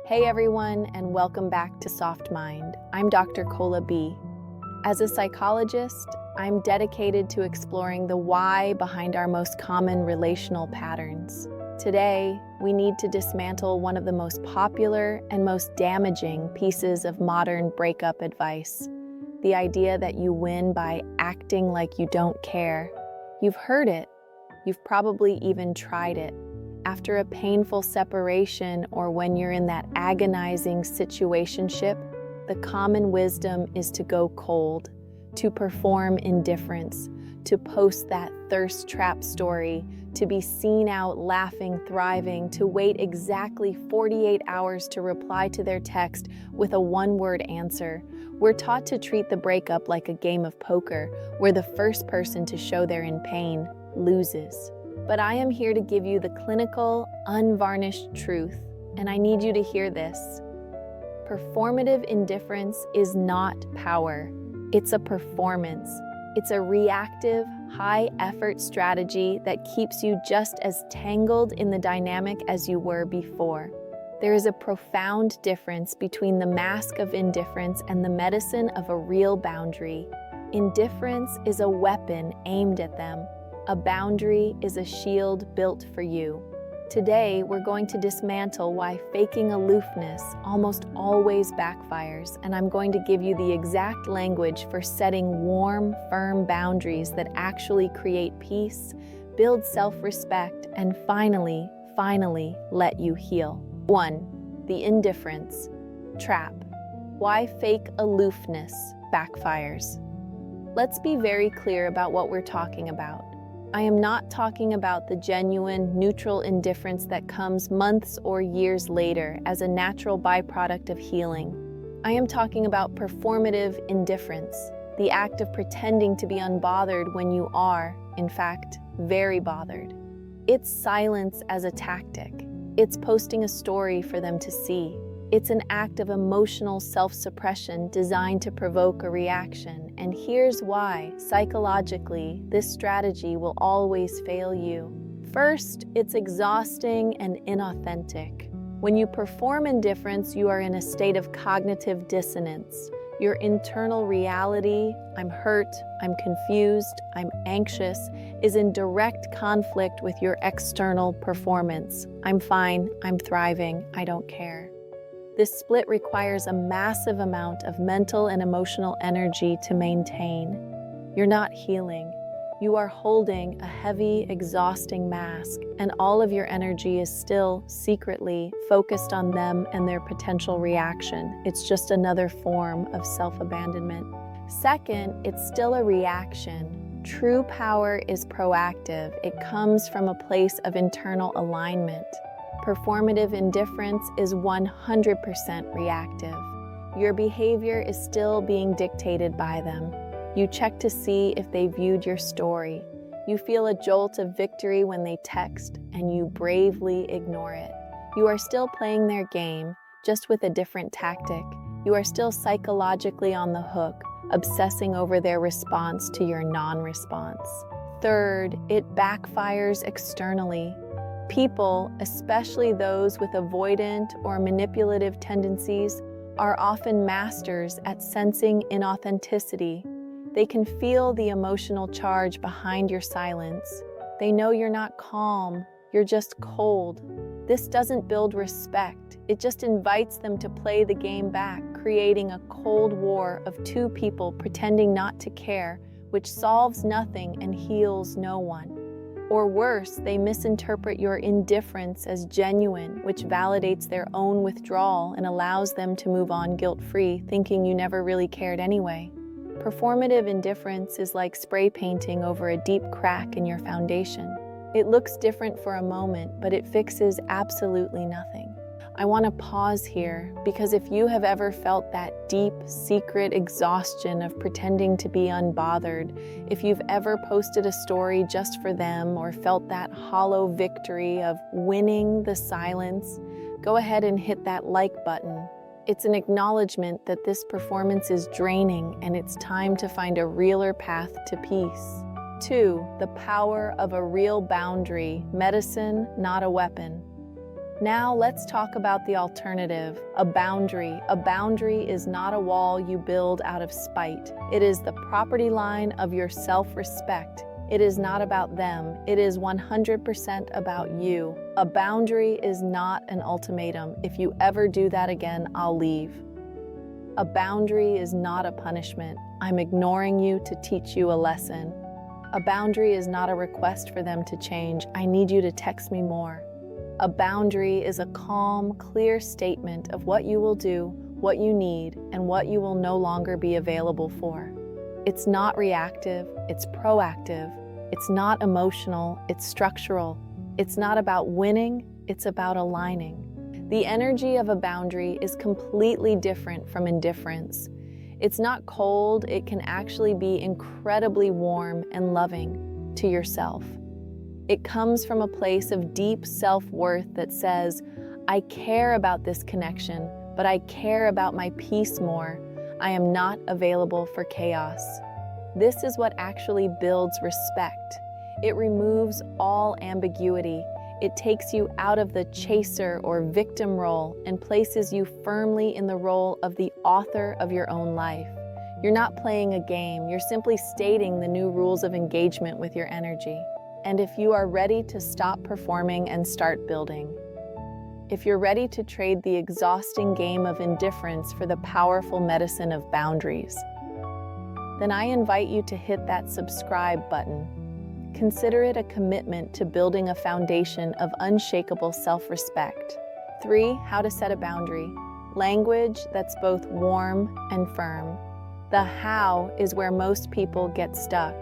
Hey everyone, and welcome back to Soft Mind. I'm Dr. Kola B. As a psychologist, I'm dedicated to exploring the why behind our most common relational patterns. Today, we need to dismantle one of the most popular and most damaging pieces of modern breakup advice: the idea that you win by acting like you don't care. You've heard it. You've probably even tried it. After a painful separation or when you're in that agonizing situationship, the common wisdom is to go cold, to perform indifference, to post that thirst trap story, to be seen out laughing, thriving, to wait exactly 48 hours to reply to their text with a one-word answer. We're taught to treat the breakup like a game of poker, where the first person to show they're in pain loses. But I am here to give you the clinical, unvarnished truth, and I need you to hear this. Performative indifference is not power. It's a performance. It's a reactive, high-effort strategy that keeps you just as tangled in the dynamic as you were before. There is a profound difference between the mask of indifference and the medicine of a real boundary. Indifference is a weapon aimed at them. A boundary is a shield built for you. Today, we're going to dismantle why faking aloofness almost always backfires, and I'm going to give you the exact language for setting warm, firm boundaries that actually create peace, build self-respect, and finally let you heal. 1. The indifference trap. Why fake aloofness backfires. Let's be very clear about what we're talking about. I am not talking about the genuine, neutral indifference that comes months or years later as a natural byproduct of healing. I am talking about performative indifference, the act of pretending to be unbothered when you are, in fact, very bothered. It's silence as a tactic. It's posting a story for them to see. It's an act of emotional self-suppression designed to provoke a reaction. And here's why, psychologically, this strategy will always fail you. First, it's exhausting and inauthentic. When you perform indifference, you are in a state of cognitive dissonance. Your internal reality, I'm hurt, I'm confused, I'm anxious, is in direct conflict with your external performance. I'm fine, I'm thriving, I don't care. This split requires a massive amount of mental and emotional energy to maintain. You're not healing. You are holding a heavy, exhausting mask, and all of your energy is still secretly focused on them and their potential reaction. It's just another form of self-abandonment. Second, it's still a reaction. True power is proactive. It comes from a place of internal alignment. Performative indifference is 100% reactive. Your behavior is still being dictated by them. You check to see if they viewed your story. You feel a jolt of victory when they text, and you bravely ignore it. You are still playing their game, just with a different tactic. You are still psychologically on the hook, obsessing over their response to your non-response. Third, it backfires externally. People, especially those with avoidant or manipulative tendencies, are often masters at sensing inauthenticity. They can feel the emotional charge behind your silence. They know you're not calm, you're just cold. This doesn't build respect. It just invites them to play the game back, creating a cold war of two people pretending not to care, which solves nothing and heals no one. Or worse, they misinterpret your indifference as genuine, which validates their own withdrawal and allows them to move on guilt-free, thinking you never really cared anyway. Performative indifference is like spray painting over a deep crack in your foundation. It looks different for a moment, but it fixes absolutely nothing. I want to pause here because if you have ever felt that deep, secret exhaustion of pretending to be unbothered, if you've ever posted a story just for them or felt that hollow victory of winning the silence, go ahead and hit that like button. It's an acknowledgement that this performance is draining and it's time to find a realer path to peace. 2. The power of a real boundary, medicine, not a weapon. Now let's talk about the alternative, a boundary. A boundary is not a wall you build out of spite. It is the property line of your self-respect. It is not about them. It is 100% about you. A boundary is not an ultimatum. If you ever do that again, I'll leave. A boundary is not a punishment. I'm ignoring you to teach you a lesson. A boundary is not a request for them to change. I need you to text me more. A boundary is a calm, clear statement of what you will do, what you need, and what you will no longer be available for. It's not reactive, it's proactive. It's not emotional, it's structural. It's not about winning, it's about aligning. The energy of a boundary is completely different from indifference. It's not cold, it can actually be incredibly warm and loving to yourself. It comes from a place of deep self-worth that says, I care about this connection, but I care about my peace more. I am not available for chaos. This is what actually builds respect. It removes all ambiguity. It takes you out of the chaser or victim role and places you firmly in the role of the author of your own life. You're not playing a game, you're simply stating the new rules of engagement with your energy. And if you are ready to stop performing and start building, if you're ready to trade the exhausting game of indifference for the powerful medicine of boundaries, then I invite you to hit that subscribe button. Consider it a commitment to building a foundation of unshakable self-respect. 3. How to set a boundary. Language that's both warm and firm. The how is where most people get stuck.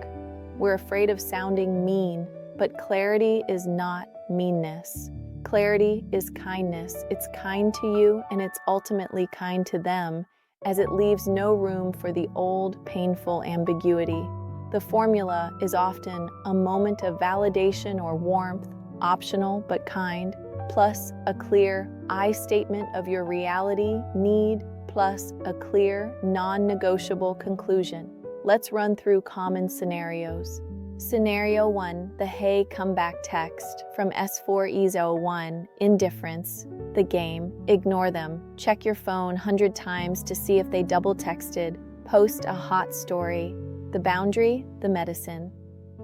We're afraid of sounding mean, but clarity is not meanness. Clarity is kindness. It's kind to you and it's ultimately kind to them, as it leaves no room for the old, painful ambiguity. The formula is often a moment of validation or warmth, optional but kind, plus a clear I statement of your reality, need, plus a clear, non-negotiable conclusion. Let's run through common scenarios. Scenario 1, the hey come back text from S4EZO1, Indifference, the game, ignore them, check your phone 100 times to see if they double texted, post a hot story. The boundary, the medicine.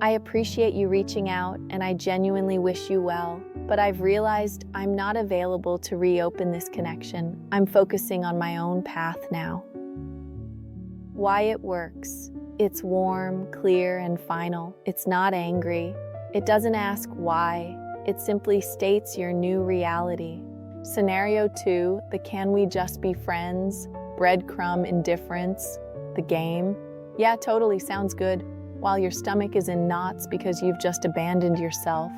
I appreciate you reaching out and I genuinely wish you well, but I've realized I'm not available to reopen this connection. I'm focusing on my own path now. Why it works. It's warm, clear, and final. It's not angry. It doesn't ask why. It simply states your new reality. Scenario 2, the can we just be friends? Breadcrumb indifference. The game. Yeah, totally sounds good. While your stomach is in knots because you've just abandoned yourself.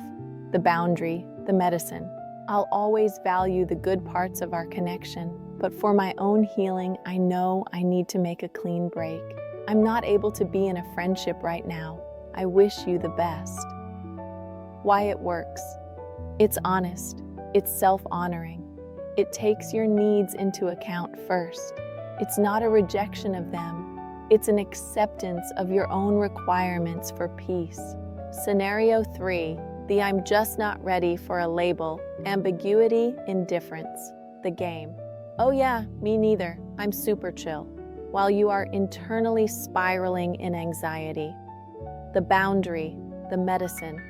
The boundary, the medicine. I'll always value the good parts of our connection, but for my own healing, I know I need to make a clean break. I'm not able to be in a friendship right now. I wish you the best. Why it works. It's honest. It's self-honoring. It takes your needs into account first. It's not a rejection of them. It's an acceptance of your own requirements for peace. Scenario 3, the I'm just not ready for a label, ambiguity, indifference, the game. Oh yeah, me neither. I'm super chill. While you are internally spiraling in anxiety. The boundary, the medicine.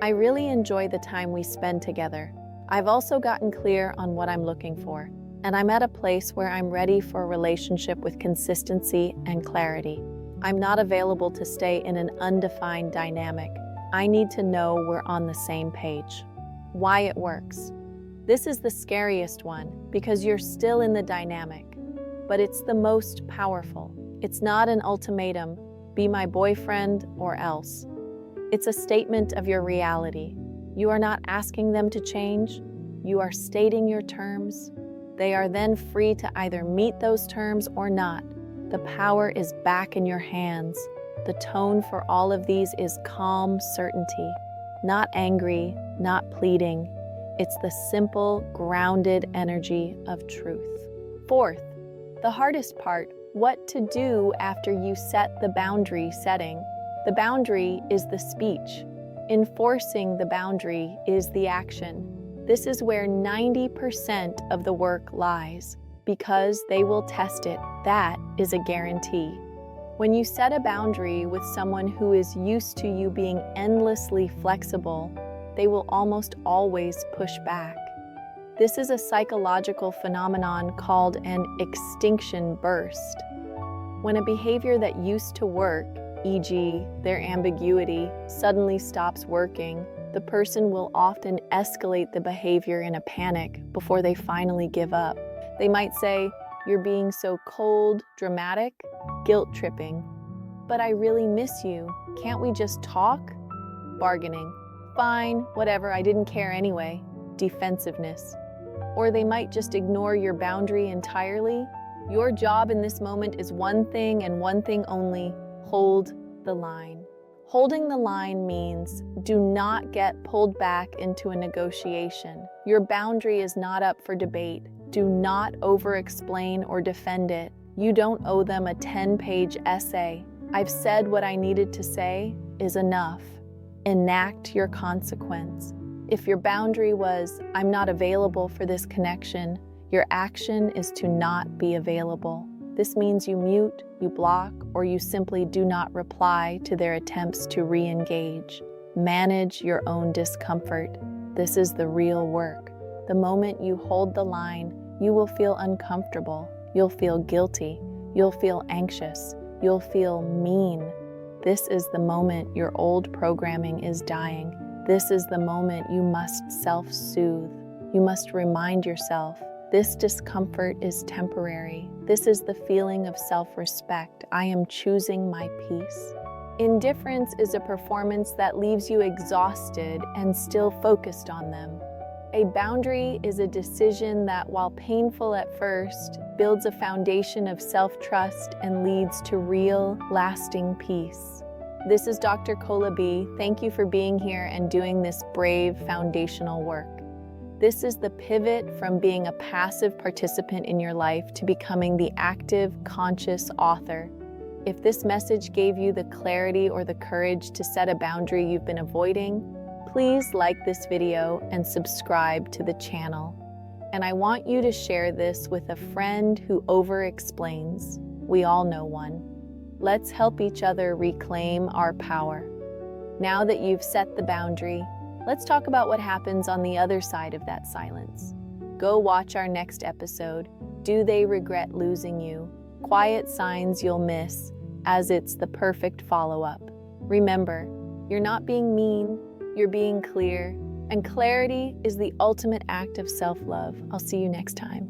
I really enjoy the time we spend together. I've also gotten clear on what I'm looking for, and I'm at a place where I'm ready for a relationship with consistency and clarity. I'm not available to stay in an undefined dynamic. I need to know we're on the same page. Why it works. This is the scariest one because you're still in the dynamic. But it's the most powerful. It's not an ultimatum, be my boyfriend or else. It's a statement of your reality. You are not asking them to change, you are stating your terms. They are then free to either meet those terms or not. The power is back in your hands. The tone for all of these is calm certainty, not angry, not pleading. It's the simple, grounded energy of truth. 4th, the hardest part, what to do after you set the boundary setting. The boundary is the speech. Enforcing the boundary is the action. This is where 90% of the work lies, because they will test it. That is a guarantee. When you set a boundary with someone who is used to you being endlessly flexible, they will almost always push back. This is a psychological phenomenon called an extinction burst. When a behavior that used to work, e.g., their ambiguity, suddenly stops working, the person will often escalate the behavior in a panic before they finally give up. They might say, "You're being so cold, dramatic, guilt-tripping. But I really miss you. Can't we just talk?" Bargaining. "Fine, whatever, I didn't care anyway." Defensiveness. Or they might just ignore your boundary entirely. Your job in this moment is one thing and one thing only: hold the line. Holding the line means do not get pulled back into a negotiation. Your boundary is not up for debate. Do not over-explain or defend it. You don't owe them a 10-page essay. "I've said what I needed to say" is enough. Enact your consequence. If your boundary was, "I'm not available for this connection," your action is to not be available. This means you mute, you block, or you simply do not reply to their attempts to re-engage. Manage your own discomfort. This is the real work. The moment you hold the line, you will feel uncomfortable. You'll feel guilty. You'll feel anxious. You'll feel mean. This is the moment your old programming is dying. This is the moment you must self-soothe. You must remind yourself, this discomfort is temporary. This is the feeling of self-respect. I am choosing my peace. Indifference is a performance that leaves you exhausted and still focused on them. A boundary is a decision that, while painful at first, builds a foundation of self-trust and leads to real, lasting peace. This is Dr. Kola B. Thank you for being here and doing this brave foundational work. This is the pivot from being a passive participant in your life to becoming the active, conscious author. If this message gave you the clarity or the courage to set a boundary you've been avoiding, please like this video and subscribe to the channel. And I want you to share this with a friend who over-explains. We all know one. Let's help each other reclaim our power. Now that you've set the boundary, let's talk about what happens on the other side of that silence. Go watch our next episode, Do They Regret Losing You? Quiet Signs You'll Miss, as it's the perfect follow-up. Remember, you're not being mean, you're being clear, and clarity is the ultimate act of self-love. I'll see you next time.